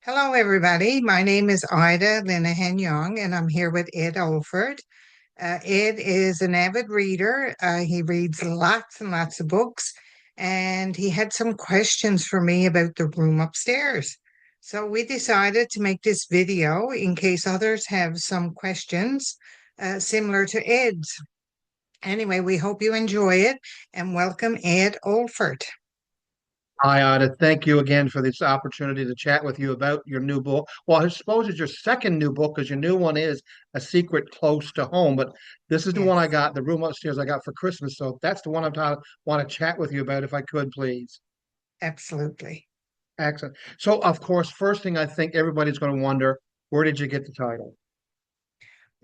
Hello, everybody. My name is Ida Linehan Young, and I'm here with Ed Oldford. Ed is an avid reader. He reads lots and lots of books, and he had some questions for me about the room upstairs. So we decided to make this video in case others have some questions similar to Ed's. Anyway, we hope you enjoy it, and welcome Ed Oldford. Hi, Ida. Thank you again for this opportunity to chat with you about your new book. Well, I suppose it's your second new book because your new one is A Secret Close to Home. But this is the one I Yes, got, the room upstairs I got for Christmas. So that's the one want to chat with you about if I could, please. absolutely. Excellent. So, of course, first thing I think everybody's going to wonder, where did you get the title?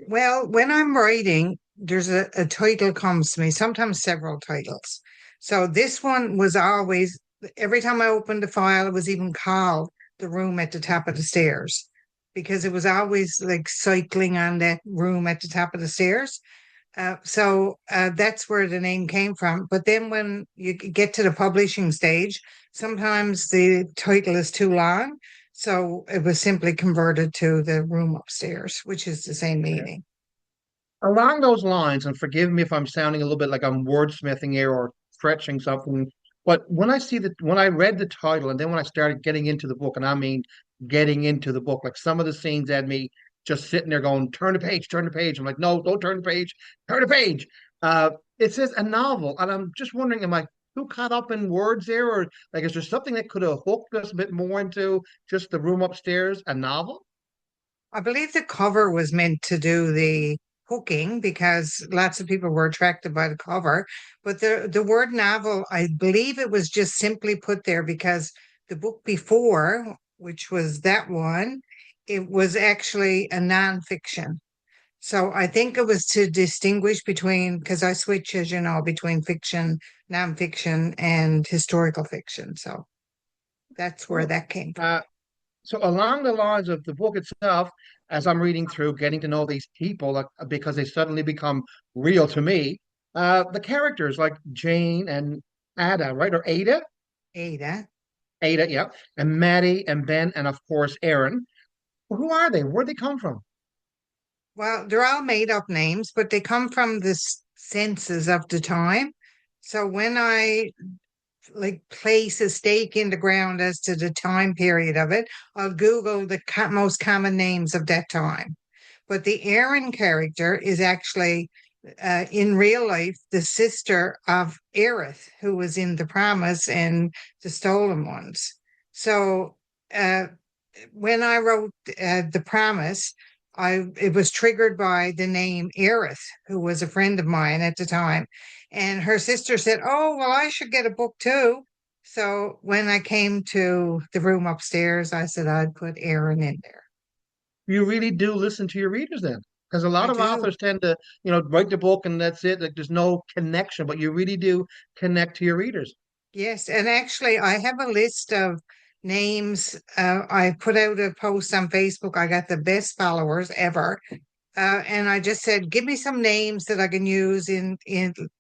Well, when I'm writing, there's a title comes to me, sometimes several titles. So this one was always, every time I opened the file, it was even called The Room at the Top of the Stairs because it was always like cycling on that room at the top of the stairs. That's where the name came from. But then when you get to the publishing stage, sometimes the title is too long. So it was simply converted to The Room Upstairs, which is the same Okay. meaning. Along those lines, and forgive me if I'm sounding a little bit like I'm wordsmithing here or stretching something, but when I read the title and then when I started getting into the book, and I mean getting into the book, like some of the scenes had me just sitting there going, turn the page, turn the page. I'm like, no, don't turn the page, turn the page. Uh, it says a novel, and I'm just wondering, am I too caught up in words there, or like, is there something that could have hooked us a bit more into just the room upstairs, a novel? I believe the cover was meant to do the hooking because lots of people were attracted by the cover. But the word novel, I believe it was just simply put there because the book before, which was that one, it was actually a nonfiction. So I think it was to distinguish between, because I switch, as you know, between fiction, nonfiction, and historical fiction. So that's where Well, that came from. uh, So along the lines of the book itself, as I'm reading through, getting to know these people because they suddenly become real to me, the characters like Jane and Ada, right? Or Ada? Ada. Ada, yeah. And Maddie and Ben and of course Aaron. Who are they? Where'd they come from? Well, they're all made up names, but they come from the senses of the time. So when I like place a stake in the ground as to the time period of it, I'll Google the most common names of that time. But the Erin character is actually in real life the sister of Aerith, who was in The Promise and The Stolen Ones. So uh, when I wrote The Promise, it was triggered by the name Aerith, who was a friend of mine at the time. And her sister said, "Oh, well, I should get a book too." So when I came to the room upstairs, I said I'd put Aaron in there. You really do listen to your readers then. Because a I lot of do. authors tend to, write the book and that's it. Like there's no connection, but you really do connect to your readers. Yes, and actually, I have a list of names. I put out a post on Facebook. I got the best followers ever, and I just said, "Give me some names that I can use in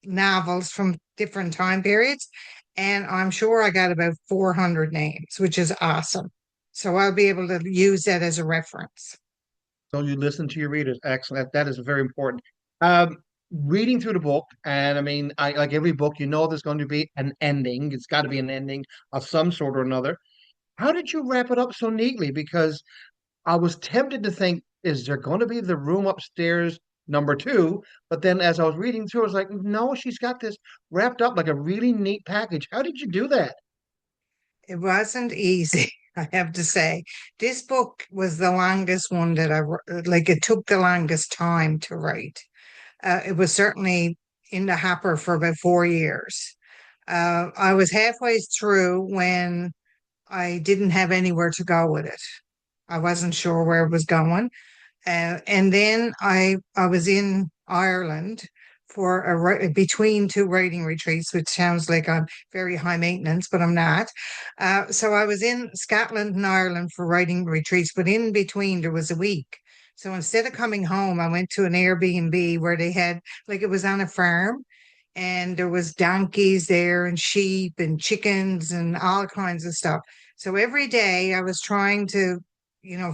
novels from different time periods." And I'm sure I got about 400 names, which is awesome. So I'll be able to use that as a reference. So you listen to your readers. Excellent. That is very important. Um, Reading through the book, and I mean, I like every book, there's going to be an ending. It's got to be an ending of some sort or another. How did you wrap it up so neatly? Because I was tempted to think, is there going to be the room upstairs number two? But then as I was reading through, I was like, no, she's got this wrapped up like a really neat package. How did you do that? It wasn't easy, I have to say. This book was the longest one that like. It took the longest time to write. It was certainly in the hopper for about 4 years. I was halfway through when I didn't have anywhere to go with it. I wasn't sure where it was going. And then I was in Ireland for between two writing retreats, which sounds like I'm very high maintenance, but I'm not. So I was in Scotland and Ireland for writing retreats, but in between there was a week. So instead of coming home, I went to an Airbnb where they had like it was on a farm and there was donkeys there and sheep and chickens and all kinds of stuff. So every day I was trying to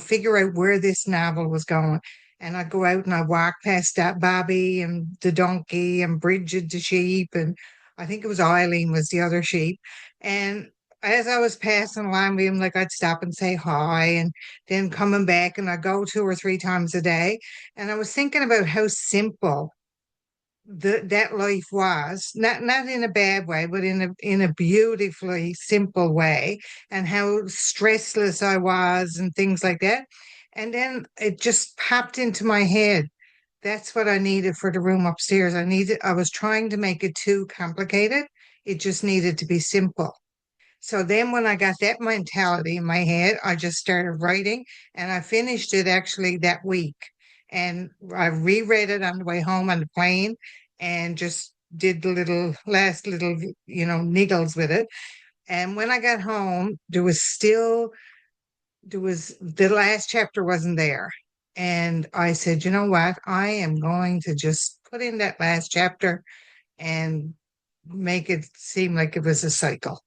figure out where this novel was going. And I'd go out and I'd walk past that Bobby and the donkey and Bridget the sheep. And I think it was Eileen was the other sheep. And as I was passing along with him, like I'd stop and say hi and then coming back and I'd go 2 or 3 times a day. And I was thinking about how simple that life was not in a bad way but in a beautifully simple way, and how stressless I was and things like that. And then it just popped into my head, that's what I needed for the room upstairs. I was trying to make it too complicated. It just needed to be simple. So then when I got that mentality in my head, I just started writing, and I finished it actually that week. And I reread it on the way home on the plane and just did the last little, niggles with it. And when I got home, there was the last chapter wasn't there. And I said, you know what? I am going to just put in that last chapter and make it seem like it was a cycle.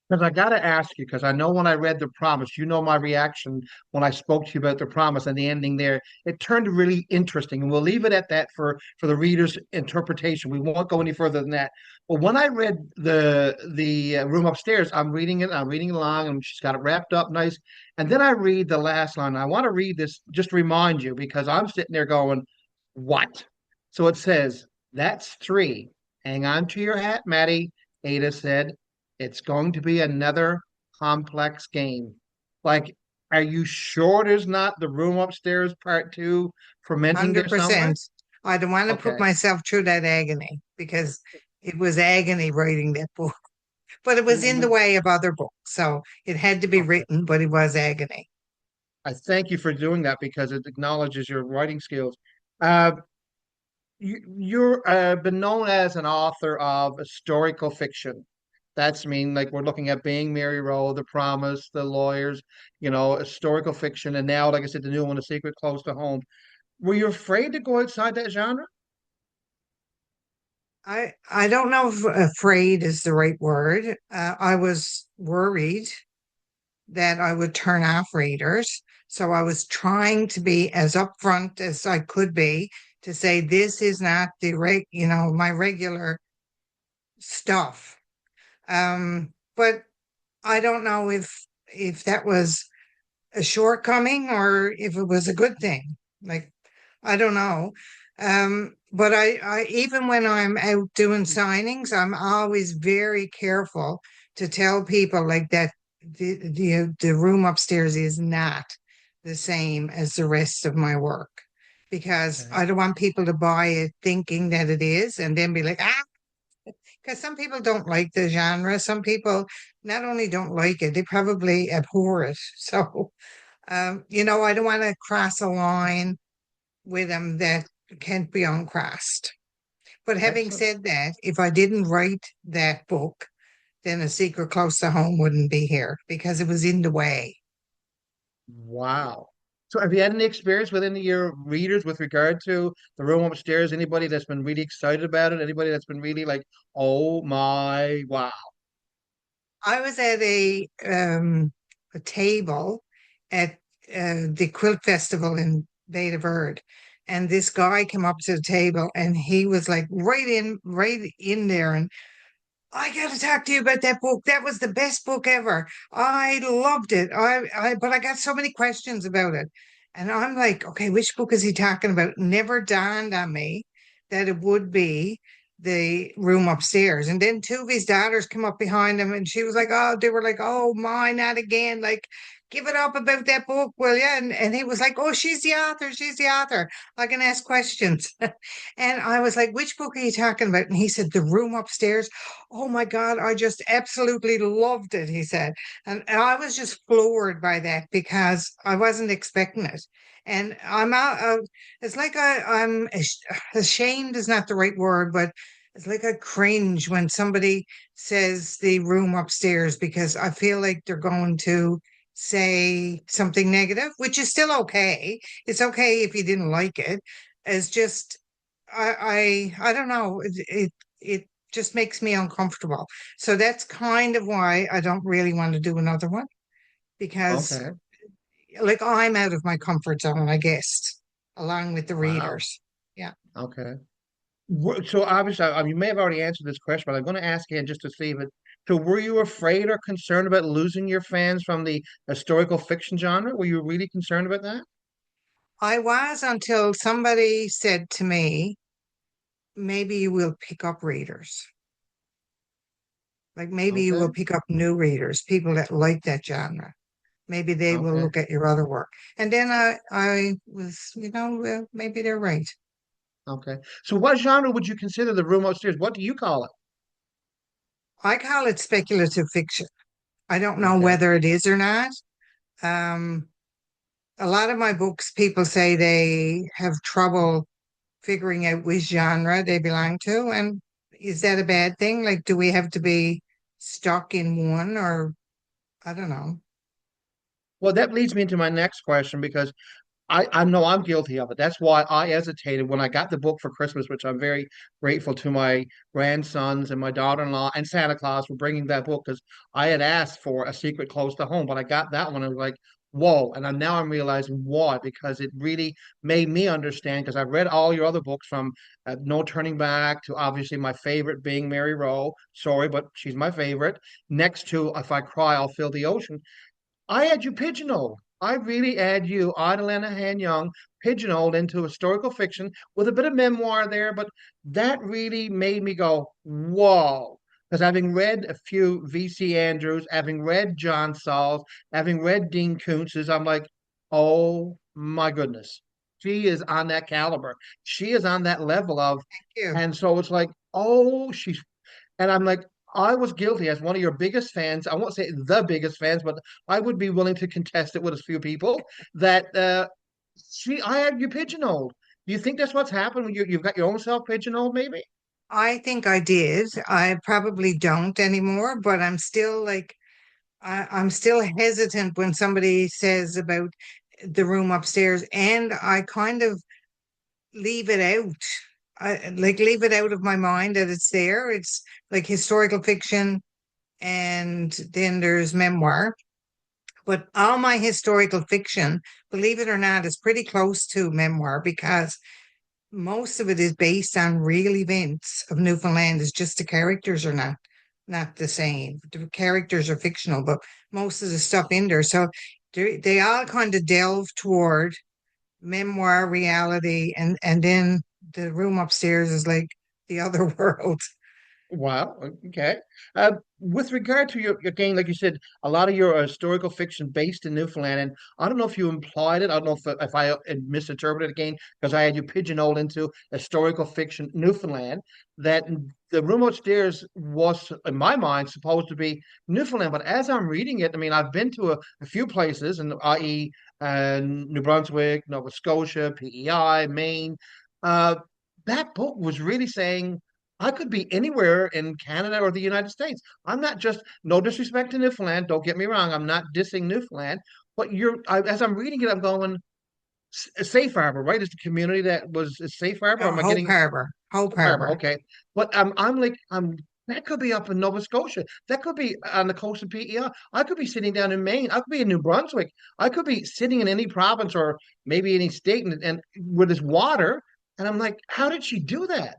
Because I got to ask you, because I know when I read The Promise, you know my reaction when I spoke to you about The Promise and the ending there. It turned really interesting, and we'll leave it at that for the reader's interpretation. We won't go any further than that. But when I read the room upstairs, I'm reading along, and she's got it wrapped up nice. And then I read the last line. I want to read this just to remind you, because I'm sitting there going, "What?" So it says, "That's three. Hang on to your hat, Maddie," Ada said. It's going to be another complex game. Like, are you sure there's not the room upstairs part two fermenting there somewhere? 100%. I don't want to put Okay. myself through that agony because it was agony writing that book, but it was in the Well, way of other books. So it had to be okay. written, but it was agony. I thank you for doing that because it acknowledges your writing skills. Uh, you're been known as an author of historical fiction. That's mean like we're looking at Being Mary Rowe, The Promise, The Lawyers, historical fiction, and now, like I said, the new one, A Secret Close to Home. Were you afraid to go outside that genre? I don't know if afraid is the right word. I was worried that I would turn off readers. So I was trying to be as upfront as I could be to say this is not my regular stuff. But I don't know if that was a shortcoming or if it was a good thing. Like, I don't know. But I even when I'm out doing signings, I'm always very careful to tell people like that the room upstairs is not the same as the rest of my work, because Okay. I don't want people to buy it thinking that it is and then be like, ah, because some people don't like the genre. Some people not only don't like it, they probably abhor it. So, I don't want to cross a line with them that can't be uncrossed. But having Excellent. said that, if I didn't write that book, then A Secret Close to Home wouldn't be here because it was in the way. Wow. So have you had any experience with any of your readers with regard to the room upstairs? Anybody that's been really excited about it? Anybody that's been really like, oh my, wow. I was at a table at the quilt festival in Beta Verde, and this guy came up to the table and he was like right in there, and I got to talk to you about that book. That was the best book ever. I loved it. But I got so many questions about it. And I'm like, okay, which book is he talking about? Never dawned on me that it would be the room upstairs. And then two of his daughters come up behind him and she was like, oh, they were like, oh my, not again. Like, give it up about that book, will you? And he was like, oh, she's the author. She's the author. I can ask questions. And I was like, which book are you talking about? And he said, The Room Upstairs. Oh my God, I just absolutely loved it, he said. And I was just floored by that because I wasn't expecting it. And it's like I'm ashamed is not the right word, but it's like I cringe when somebody says the room upstairs because I feel like they're going to say something negative, which is still okay. It's okay if you didn't like it. It's just I don't know. It just makes me uncomfortable. So that's kind of why I don't really want to do another one because Okay. like I'm out of my comfort zone, I guess, along with the Wow. readers. Yeah. Okay. So obviously, you may have already answered this question, but I'm going to ask again just to see if it. So, were you afraid or concerned about losing your fans from the historical fiction genre? Were you really concerned about that? I was until somebody said to me, maybe you will pick up readers. Like maybe you will Okay. pick up new readers, people that like that genre. Maybe they will Okay. look at your other work. And then I was, well, maybe they're right. Okay. So, what genre would you consider the room upstairs? What do you call it? I call it speculative fiction. I don't know Okay. whether it is or not. Um, a lot of my books, people say they have trouble figuring out which genre they belong to. And is that a bad thing? Like, do we have to be stuck in one or I don't know. Well, that leads me into my next question because I know I'm guilty of it. That's why I hesitated when I got the book for Christmas, which I'm very grateful to my grandsons and my daughter-in-law and Santa Claus for bringing that book because I had asked for A Secret Close to Home, but I got that one. I was like, whoa. And now I'm realizing why, because it really made me understand because I've read all your other books from No Turning Back to obviously my favorite being Mary Rowe. Sorry, but she's my favorite. Next to If I Cry, I'll Fill the Ocean. I had you pigeonholed. I really had you, Ida Linehan Young, pigeonholed into historical fiction with a bit of memoir there, but that really made me go, whoa. Because having read a few V.C. Andrews, having read John Sauls, having read Dean Koontz's, I'm like, oh my goodness. She is on that caliber. She is on that level of, Thank you. and so it's like, oh, she's and I'm like, I was guilty as one of your biggest fans. I won't say the biggest fans, but I would be willing to contest it with a few people that I had you pigeonholed. Do you think that's what's happened when you've got your own self pigeonholed, maybe? I think I did. I probably don't anymore, but I'm still like, I'm still hesitant when somebody says about the room upstairs, and I kind of leave it out. I like leave it out of my mind that it's there. It's like historical fiction, and then there's memoir. But all my historical fiction, believe it or not, is pretty close to memoir because most of it is based on real events of Newfoundland. It's just the characters are not the same. The characters are fictional, but most of the stuff in there. So they all kind of delve toward memoir reality, and then the room upstairs is like the other world. Wow. Okay. With regard to your game, like you said, a lot of your historical fiction based in Newfoundland, and I don't know if you implied it. I don't know if I misinterpreted it again because I had you pigeonholed into historical fiction Newfoundland. That the room upstairs was, in my mind, supposed to be Newfoundland. But as I'm reading it, I mean, I've been to a few places, and i.e., New Brunswick, Nova Scotia, PEI, Maine. Uh, that book was really saying. I could be anywhere in Canada or the United States. I'm not just, no disrespect to Newfoundland, don't get me wrong, I'm not dissing Newfoundland, but as I'm reading it, I'm going, Safe Harbor, right? Is the community that was Safe Harbor? Or No, am I Hope getting Harbor, Hope Hope Harbor? Harbor. Okay. But I'm like, that could be up in Nova Scotia. That could be on the coast of PEI. I could be sitting down in Maine. I could be in New Brunswick. I could be sitting in any province or maybe any state and where there's water. And I'm like, how did she do that?